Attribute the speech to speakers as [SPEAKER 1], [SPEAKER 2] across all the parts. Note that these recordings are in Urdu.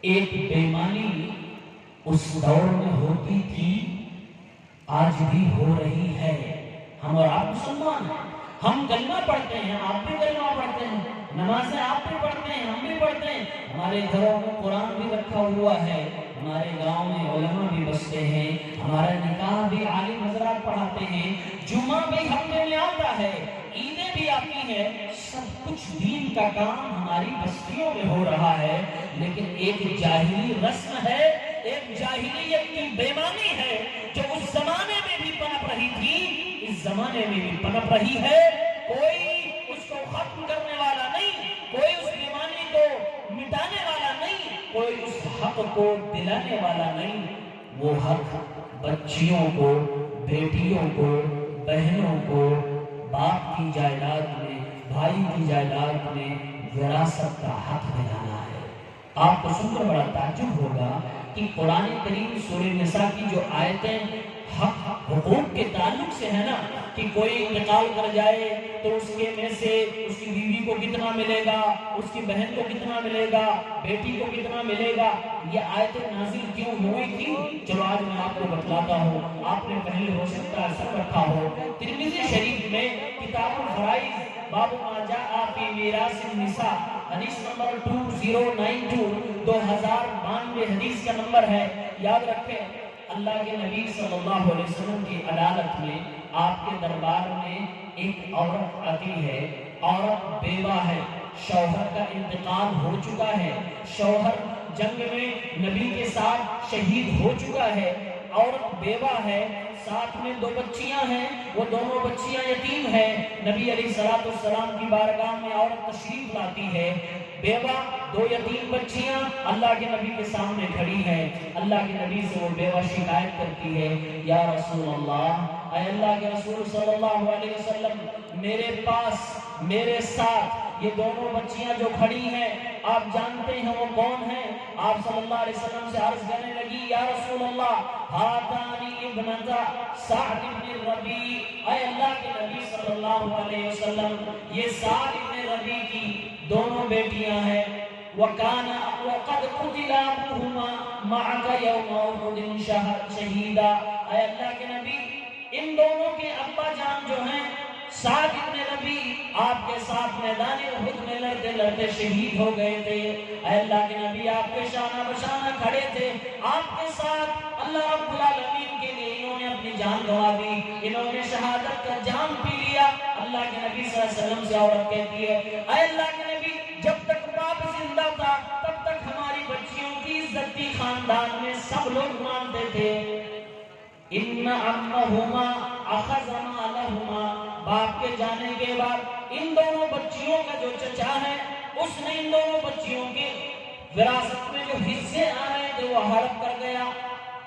[SPEAKER 1] ایک بیمانی اس دور میں ہوتی تھی، آج بھی ہو رہی ہے۔ ہم اور آپ مسلمان ہیں، ہم کلمہ پڑھتے ہیں، آپ بھی کلمہ پڑھتے ہیں، نمازیں آپ بھی پڑھتے ہیں، ہم بھی پڑھتے ہیں، ہمارے گھروں میں قرآن بھی رکھا ہوا ہے، ہمارے گاؤں میں علماء بھی بستے ہیں، ہمارا نکاح بھی عالم حضرات پڑھاتے ہیں، جمعہ بھی ہفتے میں آتا ہے، عیدیں بھی آتی ہیں، سب کچھ دین کا کام ہماری بستیوں میں ہو رہا ہے، لیکن ایک جاہلی رسم ہے، ایک جاہلیت کی بیمانی ہے جو اس زمانے میں بھی پنپ رہی تھی، اس زمانے میں بھی پنپ رہی ہے۔ کوئی اس کو ختم کرنے والا نہیں، کوئی اس بیمانی کو مٹانے والا نہیں، کوئی اس حق کو دلانے والا نہیں۔ وہ حق بچیوں کو، بیٹیوں کو، بہنوں کو باپ کی جائیداد میں، بھائی کی جائیداد میں وراثت کا حق دلانا ہے۔ آپ کو سن کر بڑا تعجب ہوگا کہ قرآن کریم سورہ نساء کی جو آیتیں حق حقوق کے تعلق سے ہے نا، کہ کوئی انتقال کر جائے تو اس کے میں سے اس کی بیوی کو کتنا ملے گا، اس کی بہن کو کتنا ملے گا، بیٹی کو کتنا ملے گا، یہ آیتیں نازل کیوں ہوئی تھی؟ چلو آج میں آپ کو بتلاتا ہوں، آپ نے پہلے ہو سکتا ہے سن رکھا ہو۔ ترمذی شریف میں کتاب الفرائض باب ما جاء فی میراث النساء، حدیث نمبر 2092، 2092 حدیث کا نمبر ہے، یاد رکھیں۔ اللہ کے نبی صلی اللہ علیہ وسلم کی عدالت میں، آپ کے دربار میں ایک عورت آتی ہے، عورت بیوہ ہے، شوہر کا انتقال ہو چکا ہے، شوہر جنگ میں نبی کے ساتھ شہید ہو چکا ہے، عورت بیوہ ہے، ساتھ میں 2 بچیاں ہیں، وہ دونوں بچیاں یتیم ہیں۔ نبی علیہ السلام کی بارگاہ میں عورت تشریف لاتی ہے، بیوہ 2 یتیم بچیاں اللہ کے نبی کے سامنے کھڑی ہیں۔ اللہ کے نبی سے وہ بیوہ شکایت کرتی ہے، یا رسول اللہ، اے اللہ کے رسول صلی اللہ علیہ وسلم، میرے پاس میرے ساتھ یہ دونوں بچیاں جو کھڑی ہیں، آپ جانتے ہیں وہ کون ہیں؟ آپ صلی اللہ علیہ وسلم سے عرض کرنے لگی، یا رسول اللہ، ہاتانی ابنتا سعد بن ربیع، اے اللہ کے نبی صلی اللہ علیہ وسلم، یہ سعد بن ربیع کی دونوں بیٹیاں ہیں، وَقَدْ قُتِلَ أَبُوهُمَا مَعَكَ يَوْمَ أُحُدٍ شَهِيدًا، اے اللہ کے نبی، ان دونوں کے ابا جان جو ہیں سعد بن ربیع آپ کے ساتھ میدان احد میں لڑتے لڑتے شہید ہو گئے تھے۔ اے اللہ کے نبی، آپ کے شانہ بشانہ کھڑے تھے، آپ کے ساتھ اللہ رب العالمین کے لیے انہوں نے اپنی جان گنوا دی، انہوں نے شہادت کا جام پی لیا۔ اللہ کے نبی صلی اللہ علیہ وسلم سے عورت کہتی ہے، اے اللہ کے نبی، جب تک باپ زندہ تھا تب تک ہماری بچیوں کی عزت تھی، خاندان میں سب لوگ مانتے تھے، ان عمہما اخذ مالہما، باپ کے جانے کے بعد ان دونوں بچیوں کا جو چچا ہے اس نے ان دونوں بچیوں کے وراثت میں جو حصے آ رہے تھے وہ ہڑپ کر گیا،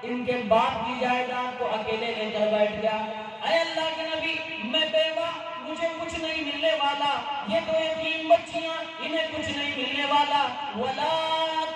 [SPEAKER 1] ان کے باپ کی جائیداد کو اکیلے لے کر بیٹھ گیا۔ اے اللہ کے نبی، میں بیوہ، مجھے کچھ نہیں ملنے والا، یہ 2 یتیم بچیاں، انہیں کچھ نہیں ملنے والا، ولا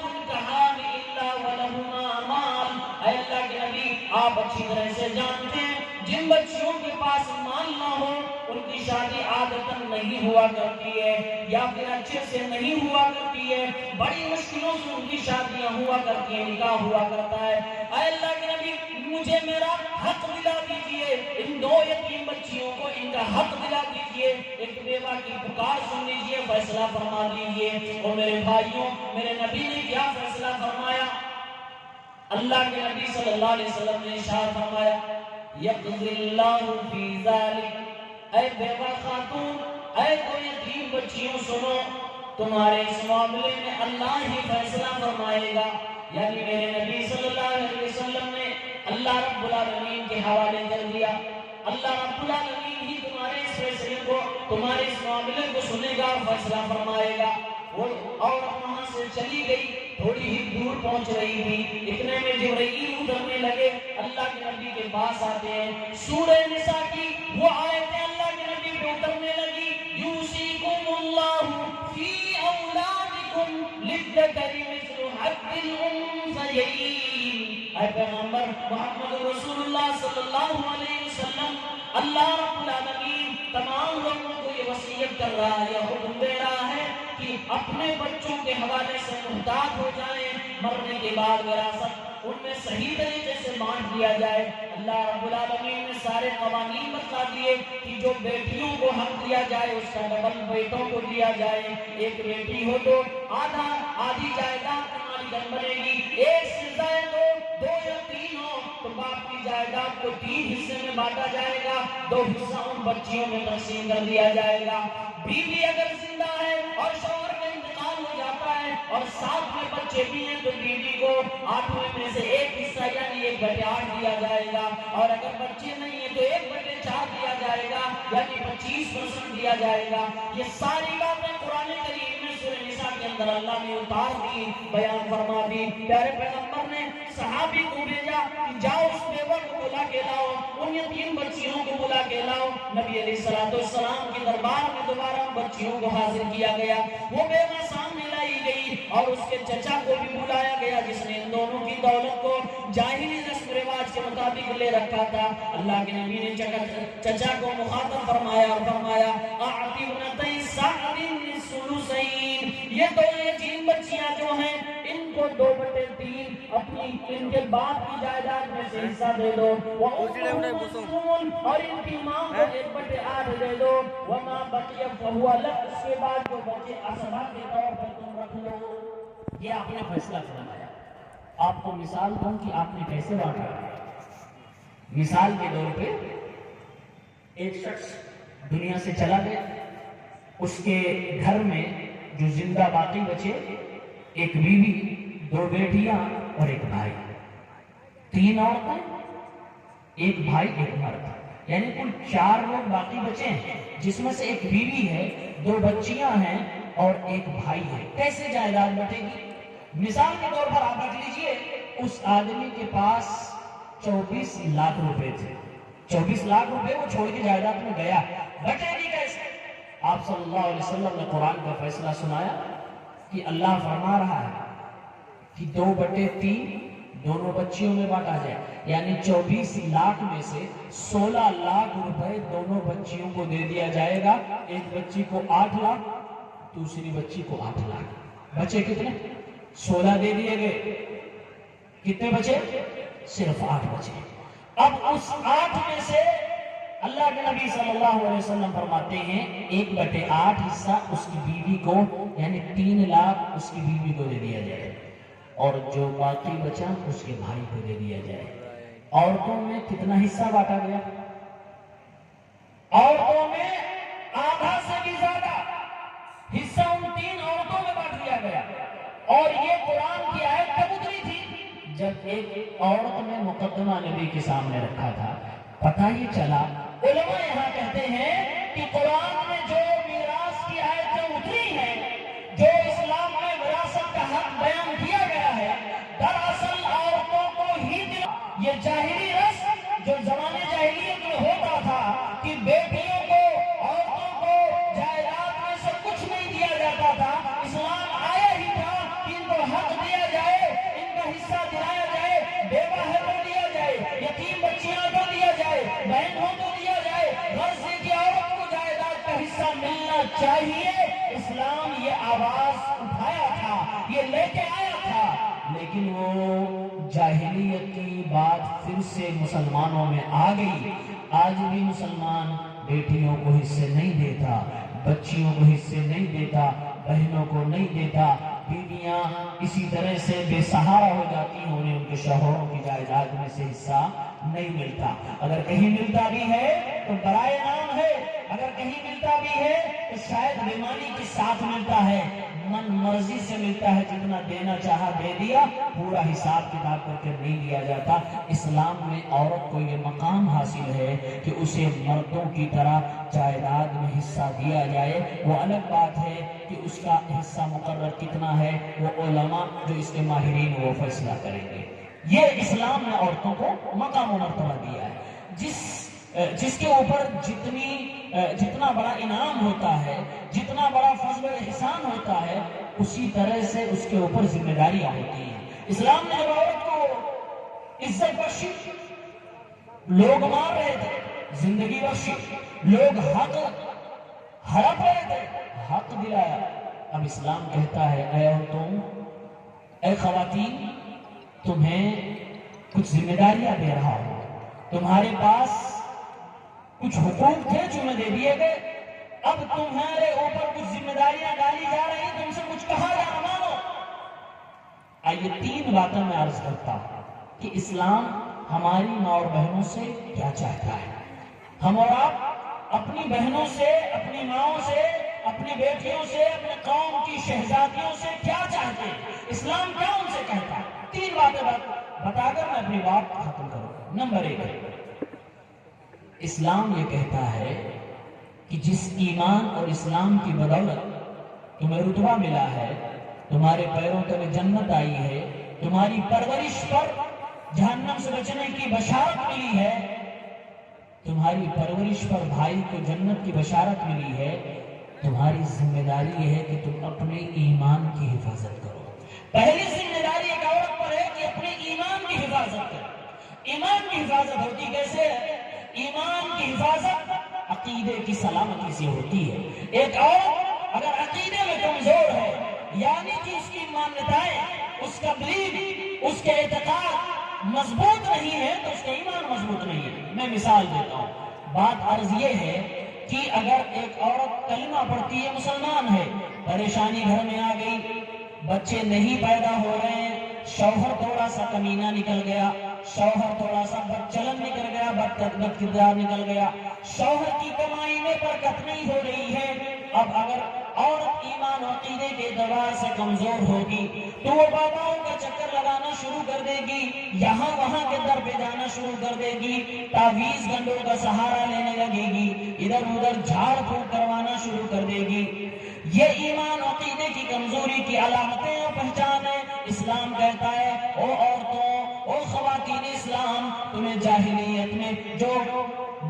[SPEAKER 1] تنکحان الا ولہما مال، اے اللہ کے نبی، آپ اچھی طرح سے جانتے ہیں جن بچیوں کے پاس مال نہ ہو ان کی شادی عادتاً نہیں ہوا کرتی ہے، یا پھر اچھے سے نہیں ہوا کرتی ہے، بڑی مشکلوں سے ان کی شادیاں ہوا کرتی ہیں، نکاح ہوا کرتا ہے۔ اے اللہ کے نبی، مجھے میرا حق دلا دیجئے، ان 2 یتیم بچیوں کو ان کا حق دلا دیجئے، ایک بیوہ کی پکار سن لیجئے، فیصلہ فرما دیجئے۔ اور میرے بھائیوں، میرے نبی نے کیا فیصلہ فرمایا؟ اللہ کے نبی صلی اللہ علیہ وسلم نے ارشاد فرمایا، یقضی اللہ فی ذالک، اے بیوہ خاتون، اے 2 یتیم بچیوں سنو، تمہارے اس معاملے میں اللہ ہی فیصلہ فرمائے گا۔ یعنی میرے نبی صلی اللہ علیہ وسلم نے اللہ رب العالمین کے حوالے کر دیا، اللہ رب العالمین ہی تمہارے اس فیصلے کو، تمہارے اس معاملے کو سنے گا اور فیصلہ فرمائے گا۔ وہ عورت وہاں سے چلی گئی، تھوڑی ہی دور پہنچ رہی تھی، اتنے میں جبرائیل اترنے لگے، اللہ کے نبی کے پاس آتے ہیں، سورہ نساء کی وہ آیتیں اللہ کے نبی پہ اترنے لگی، یوصیکم اللہ فی اولادکم للذکر مثل حظ الانثیین، اے پیغمبر محمد رسول اللہ صلی اللہ علیہ وسلم، اللہ رب العالمین تمام لوگوں کو یہ وصیت کر رہا ہے، یہ حکم دے رہا ہے کہ اپنے بچوں کے حوالے سے محتاط ہو جائیں، مرنے کے بعد وراثت ان میں صحیح طریقے سے بانٹ دیا جائے۔ اللہ رب العالمین نے سارے قوانین بتلا دیے کہ جو بیٹیوں کو حق دیا جائے اس کا ڈبل بیٹوں کو دیا جائے۔ ایک بیٹی ہو تو آدھی جائیداد کا مالکن بنے گی، ایک سے زائد ہو، دو یا تین ہو تو باپ کی جائیداد کو 3 حصے میں بانٹا جائے گا، 2 حصہ ان بچیوں میں تقسیم کر دیا جائے گا۔ بیوی اگر زندہ ہے اور شوہر کا انتقال ہو جاتا ہے اور ساتھ میں بچے بھی ہیں تو بیوی کو 8ویں میں سے 1 حصہ یعنی 1/8 دیا جائے گا، اور اگر بچے نہیں ہیں تو 1/4 دیا جائے گا یعنی 25% دیا جائے گا۔ یہ ساری باتیں قرآن کریم میں سورہ نساء کے اندر اللہ نے اتار دی، بیان فرما دی۔ پیارے پیغمبر نے صحابی کو بھیجا کہ جاؤ اس بیوہ کو بلا کے لاؤ، ان یتیم بچیوں کو بلا کے لاؤ۔ نبی علیہ السلام کے دربار میں دوبارہ بچیوں کو حاضر کیا گیا، وہ بیوہ سامنے لائی گئی اور اس کے چچا کو بھی بلایا گیا جس نے ان دونوں کی دولت کو جاہلی رسم رواج کے مطابق لے رکھا تھا۔ اللہ کے نبی نے چچا کو مخاطب فرمایا اور فرمایا اعطی ابنتی سعد الثلثین، یہ دو یتیم بچیاں جو ہیں ان کو 2/3 اپنی ان کے باپ کی جائیداد میں سے حصہ دے دو، اور ان کی ماں کو 1/8 دے دو، وما بقی فہو لک، اس کے بعد جو بچے عصبہ کے طور پر تم رکھ لو۔ یہ آپ نے فیصلہ فرمایا۔ آپ کو مثال دوں کہ آپ نے کیسے بانٹا۔ مثال کے طور پہ ایک شخص دنیا سے چلا گیا، اس کے گھر میں جو زندہ باقی بچے ایک بیوی، 2 بیٹیاں اور ایک بھائی، 3 عورتیں، ایک بھائی ایک مرد، یعنی کل 4 لوگ باقی بچے ہیں، جس میں سے ایک بیوی ہے، 2 بچیاں ہیں اور ایک بھائی ہے۔ کیسے جائیداد بٹے گی؟ مثال کے طور پر آپ رکھ لیجئے اس آدمی کے پاس 24 لاکھ روپے تھے، 24 لاکھ روپے وہ چھوڑ کے جائیداد میں گیا، بٹے گی کیسے؟ آپ صلی اللہ علیہ وسلم نے قرآن کا فیصلہ سنایا کہ اللہ فرما رہا ہے کہ 2/3 دونوں بچیوں میں بانٹا جائے، یعنی 24 لاکھ میں سے 16 لاکھ روپے دونوں بچیوں کو دے دیا جائے گا۔ ایک بچی کو 8 لاکھ، دوسری بچی کو 8 لاکھ، بچے کتنے؟ 16 دے دیے گئے، کتنے بچے؟ صرف 8 بچے۔ اب اس 8 میں سے اللہ کے نبی صلی اللہ علیہ وسلم فرماتے ہیں 1/8 حصہ اس کی بیوی کو یعنی 3 لاکھ اس کی بیوی کو دے دیا جائے، اور جو باقی بچا اس کے بھائی کو دے دیا جائے۔ عورتوں میں کتنا حصہ بانٹا گیا؟ عورتوں میں آدھا سے بھی زیادہ حصہ ان 3 عورتوں میں بانٹ دیا گیا، اور یہ قرآن کی آیت کب اتری تھی؟ جب ایک عورت نے مقدمہ نبی کے سامنے رکھا تھا۔ پتہ یہ چلا، علماء یہاں کہتے ہیں کہ قرآن میں جو میراث کی آیتیں اتری ہیں، جو اسلام میں وراثت کا حق بیان کیا گیا ہے، دراصل عورتوں کو ہی یہ جاہلی رسم جو زمانے جاہلیت میں ہوتا تھا کہ بیٹیوں کو، عورتوں کو جائیداد میں سے کچھ نہیں دیا جاتا تھا، اسلام آیا ہی تھا کہ ان کو حق دیا جائے، ان کا حصہ دلایا جائے، بیوہ ہے تو دیا جائے، یتیم بچیاں تو دیا جائے، بہن ہو تو دیا جائے، غرض ہے کہ عورت کو جائیداد کا حصہ ملنا چاہیے۔ اسلام یہ آواز اٹھایا تھا، یہ لے کے آیا تھا، لیکن وہ جاہلیت کی بات پھر سے مسلمانوں میں آ گئی۔ آج بھی مسلمان بیٹیوں کو حصے نہیں دیتا، بچیوں کو حصے نہیں دیتا، بہنوں کو نہیں دیتا، بیویاں اسی طرح سے بے سہارا ہو جاتی ہیں، انہیں ان کے شوہروں کی جائیداد میں سے حصہ نہیں ملتا۔ اگر کہیں ملتا بھی ہے تو برائے نام ہے، اگر کہیں ملتا بھی ہے تو شاید بیمانی کے ساتھ ملتا ہے، من مرضی سے ملتا ہے، جتنا دینا چاہا دے دیا، پورا حساب کتاب کر کے نہیں دیا جاتا۔ اسلام میں عورت کو یہ مقام حاصل ہے کہ اسے مردوں کی طرح جائیداد میں حصہ دیا جائے۔ وہ الگ بات ہے کہ اس کا حصہ مقرر کتنا ہے، وہ علماء جو اس کے ماہرین وہ فیصلہ کریں گے۔ یہ اسلام نے عورتوں کو مقام و مرتبہ دیا ہے۔ جس کے اوپر جتنا بڑا انعام ہوتا ہے، جتنا بڑا فضل و احسان ہوتا ہے، اسی طرح سے اس کے اوپر ذمہ داریاں ہوتی ہیں۔ اسلام نے جب عورت کو عزت بخشی، لوگ مار رہے تھے، زندگی بخشی، لوگ حق ہڑپ رہے تھے، حق دلایا۔ اب اسلام کہتا ہے اے اے خواتین، تمہیں کچھ ذمہ داریاں دے رہا ہوں، تمہارے پاس کچھ حقوق تھے جو میں دے دیے گئے، اب تمہارے اوپر کچھ ذمہ داریاں ڈالی جا رہی، تم سے کچھ کہا جا رہا مانو۔ آئیے 3 باتیں میں عرض کرتا ہوں کہ اسلام ہماری ماں اور بہنوں سے کیا چاہتا ہے۔ ہم اور آپ اپنی بہنوں سے، اپنی ماؤں سے، اپنی بیٹیوں سے، اپنے قوم کی شہزادیوں سے کیا چاہتے ہیں، اسلام کیا ان سے کہتا ہے۔ 3 باتیں بتا کر میں اپنی بات ختم کروں۔ نمبر 1، اسلام یہ کہتا ہے کہ جس ایمان اور اسلام کی بدولت تمہیں رتبہ ملا ہے، تمہارے پیروں تلے جنت آئی ہے، تمہاری پرورش پر جہنم سے بچنے کی بشارت ملی ہے، تمہاری پرورش پر بھائی کو جنت کی بشارت ملی ہے، تمہاری ذمہ داری یہ ہے کہ تم اپنے ایمان کی حفاظت کرو۔ پہلی ذمہ داری ایک عورت پر ہے کہ اپنے ایمان کی حفاظت کرو۔ ایمان کی حفاظت ہوتی کیسے ہے؟ ایمان کی حفاظت عقیدے کی سلامتی سے ہوتی ہے۔ ایک عورت اگر عقیدے میں کمزور ہے، یعنی کہ اس کی مانتائیں، اس کا بلیف، اس کے اعتقاد مضبوط نہیں ہے تو اس کا ایمان مضبوط نہیں ہے۔ میں مثال دیتا ہوں۔ بات عرض یہ ہے کہ اگر ایک عورت کلمہ پڑھتی ہے، مسلمان ہے، پریشانی گھر میں آ گئی، بچے نہیں پیدا ہو رہے ہیں، شوہر تھوڑا سا کمینہ نکل گیا، شوہر تھوڑا سا بدچلن نکل گیا، بدکردار نکل گیا، شوہر کی کمائی میں برکت نہیں ہو رہی ہے، اب اگر عورت ایمان و عقیدے کے اعتبار سے کمزور ہوگی تو وہ باباؤں کا چکر لگانا شروع کر دے گی، یہاں وہاں کے در پہ جانا شروع کر دے گی، تعویذ گنڈوں کا سہارا لینے لگے گی، ادھر ادھر جھاڑ پھونک کروانا شروع کر دے گی۔ یہ ایمان و عقیدے کی کمزوری کی علامتیں اور پہچان ہے۔ اسلام کہتا ہے او عورتوں، او خواتین اسلام، تمہیں جاہلیت میں جو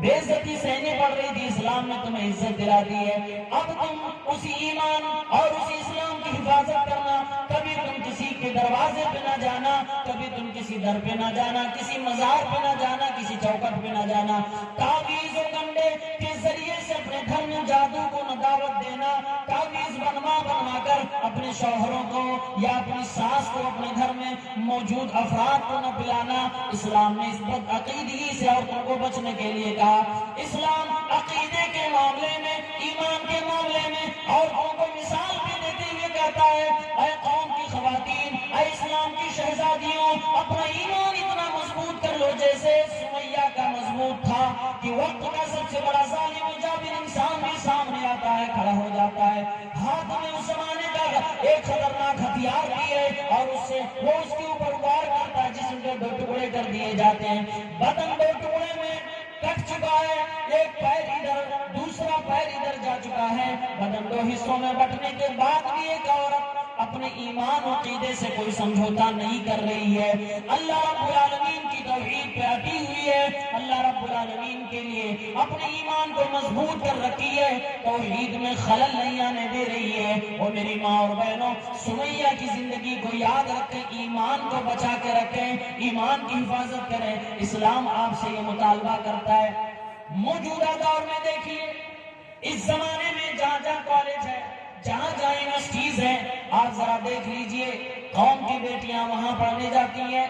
[SPEAKER 1] بے عزتی سہنے پڑ رہی تھی، اسلام نے تمہیں عزت دلا دی ہے، اب تم اسی ایمان اور اسی اسلام کی حفاظت کرنا، کبھی تم کسی کے دروازے پہ نہ جانا، کبھی تم کسی در پہ نہ جانا، کسی مزار پہ نہ جانا، کسی چوکٹ پہ نہ جانا، تعویذ و گنڈے کے ذریعے سے اپنے گھر میں جادو کو نہ دعوت دینا، تعویذ بنوا کر اپنے شوہروں کو یا اپنی ساس کو اپنے گھر میں موجود افراد کو نہ پلانا۔ اسلام نے اس بد عقیدگی سے عورتوں کو بچنے کے لیے کہا۔ اسلام عقیدے کے معاملے میں، ایمان کے معاملے میں عورتوں کو مثال بھی دیتے ہوئے کہتا ہے اے قوم کی خواتین، اے اسلام کی شہزادیوں، اپنا ایمان اتنا مضبوط کر لو جیسے سمیہ کا مضبوط تھا کہ وقت کا سب سے بڑا ظالم و جابر انسان بھی سامنے آتا ہے، کھڑا ہو جاتا ہے، ہاتھ میں اس زمانے کا ایک خطرناک ہتھیار بھی ہے اور اس سے وہ اس کے اوپر وار کرتا ہے، جسم کے 2 ٹکڑے کر دیے جاتے ہیں، بدن 2 ٹکڑے میں کٹ چکا ہے، ایک پیر ادھر دوسرا پیر ادھر جا چکا ہے، بدن 2 حصوں میں بٹنے کے بعد بھی ایک عورت اپنے ایمان و عقیدے سے کوئی سمجھوتا نہیں کر رہی ہے، اللہ رب العالمین کی توحید پہ اٹی ہوئی ہے، اللہ رب العالمین کے لیے اپنے ایمان کو مضبوط کر رکھی ہے، توحید میں خلل نہیں آنے دے رہی ہے۔ اور میری ماں اور بہنوں، سمیہ کی زندگی کو یاد رکھیں، ایمان کو بچا کے رکھیں، ایمان کی حفاظت کریں۔ اسلام آپ سے یہ مطالبہ کرتا ہے۔ موجودہ دور میں دیکھیے، اس زمانے میں جہاں جہاں کالج ہے، جہاں جہاں یونیورسٹیز ہیں، آپ ذرا دیکھ لیجئے، قوم کی بیٹیاں وہاں پڑھنے جاتی ہیں،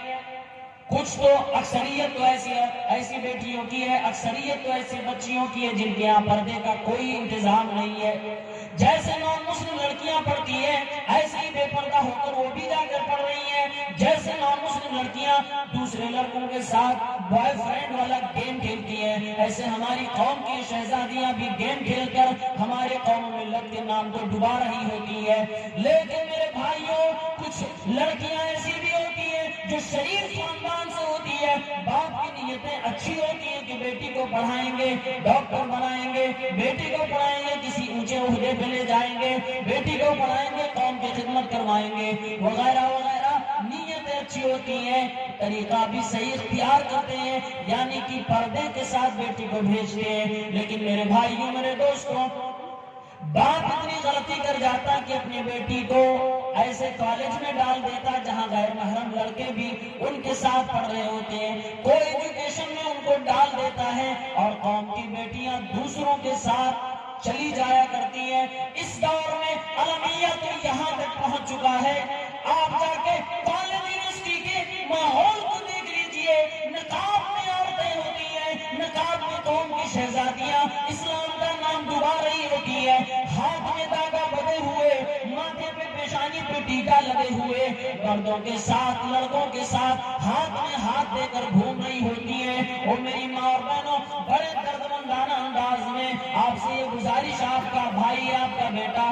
[SPEAKER 1] کچھ تو اکثریت تو ایسی بیٹیوں کی ہے، اکثریت تو ایسی بچیوں کی ہے جن کے یہاں پردے کا کوئی انتظام نہیں ہے، جیسے نان مسلم لڑکیاں پڑھتی ہیں ایسے ہی بے پردہ ہو کر وہ بھی جا کر پڑھ رہی ہیں، جیسے نان مسلم لڑکیاں دوسرے لڑکوں کے ساتھ بوائے فرینڈ والا گیم کھیلتی ہیں، ایسے ہماری قوم کی شہزادیاں بھی گیم کھیل کر ہمارے قوم و ملت کے نام کو ڈبا رہی ہوتی ہے۔ لیکن میرے بھائیوں، کچھ لڑکیاں ایسی بھی ہوتی ہیں جو شریف خاندان سے ہوتی ہے، باپ کی نیتیں اچھی ہوتی ہیں کہ بیٹی کو پڑھائیں گے، ڈاکٹر بنائیں گے، بیٹی کو پڑھائیں گے، کسی اونچے عہدے پہ لے جائیں گے، بیٹی کو پڑھائیں گے، قوم کی خدمت کروائیں گے، وغیرہ وغیرہ، نیتیں اچھی ہوتی ہیں، طریقہ بھی صحیح اختیار کرتے ہیں، یعنی کہ پردے کے ساتھ بیٹی کو بھیجتے ہیں۔ لیکن میرے بھائیوں، میرے دوستوں، باپ اتنی غلطی کر جاتا کہ اپنی بیٹی کو ایسے کالج میں ڈال دیتا جہاں غیر محرم لڑکے بھی ان کے ساتھ پڑھ رہے ہوتے ہیں، کوئی ایجوکیشن میں ان کو ڈال دیتا ہے، اور قوم کی بیٹیاں دوسروں کے ساتھ چلی جایا کرتی ہیں۔ اس دور میں المیہ تو یہاں تک پہنچ چکا ہے، آپ جا کے شادیاں اسلام کا نام ڈبا رہی ہوتی ہے، ہاتھ میں داغا بدے ہوئے، ماتھے پہ پیشانی پہ ٹیکا لگے ہوئے، مردوں کے ساتھ لڑکوں کے ساتھ ہاتھ میں ہاتھ دے کر گھوم رہی ہوتی ہے۔ اور میری ماں اور بہنوں، بڑے دردمندانہ انداز میں آپ سے یہ گزارش آپ کا بھائی، آپ کا بیٹا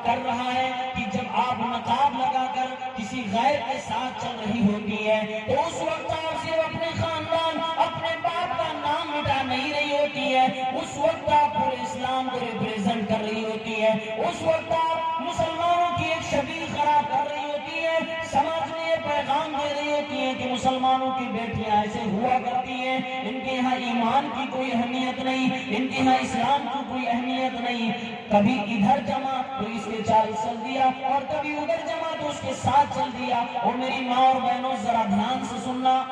[SPEAKER 1] کر رہا ہے کہ جب آپ نقاب لگا کر کسی غیر کے ساتھ چل رہی ہوتی ہے تو اس وقت آپ صرف اپنے خاندان، اپنے باپ کا نام مٹا نہیں رہی ہوتی ہے، اس وقت آپ پورے اسلام کو ریپریزنٹ کر رہی ہوتی ہے، اس وقت آپ مسلمانوں کی ایک شبیہ خراب کر رہی ہوتی ہے، سماج میں یہ پیغام دے رہی ہوتی ہے کہ مسلمانوں کی بیٹیاں ایسے ہوا کرتی ہیں، ان کے ہاں ایمان کی کوئی اہمیت نہیں، ان کے ہاں اسلام کی کوئی اہمیت نہیں، کبھی ادھر جمع تو اس کے چال چل دیا اور کبھی ادھر جمع تو اس کے ساتھ چل دیا۔ اور میری ماں اور بہنوں ذرا دھیان سے سننا،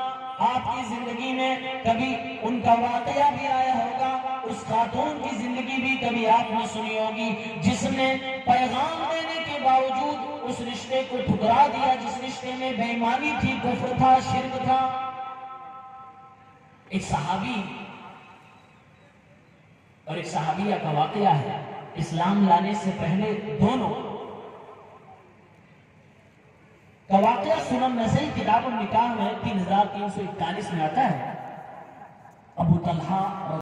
[SPEAKER 1] آپ کی زندگی میں کبھی ان کا واقعہ بھی آیا ہوگا، اس خاتون کی زندگی بھی کبھی آپ نے سنی ہوگی جس نے پیغام دینے کے باوجود اس رشتے کو ٹھکرا دیا، جس رشتے میں بے ایمانی تھی، کفر تھا، شرک تھا۔ ایک صحابی اور ایک صحابیہ کا واقعہ ہے، اسلام لانے سے پہلے دونوں کا واقعہ سنن نسائی کتاب النکاح میں 3341 میں آتا ہے۔ ابو طلحہ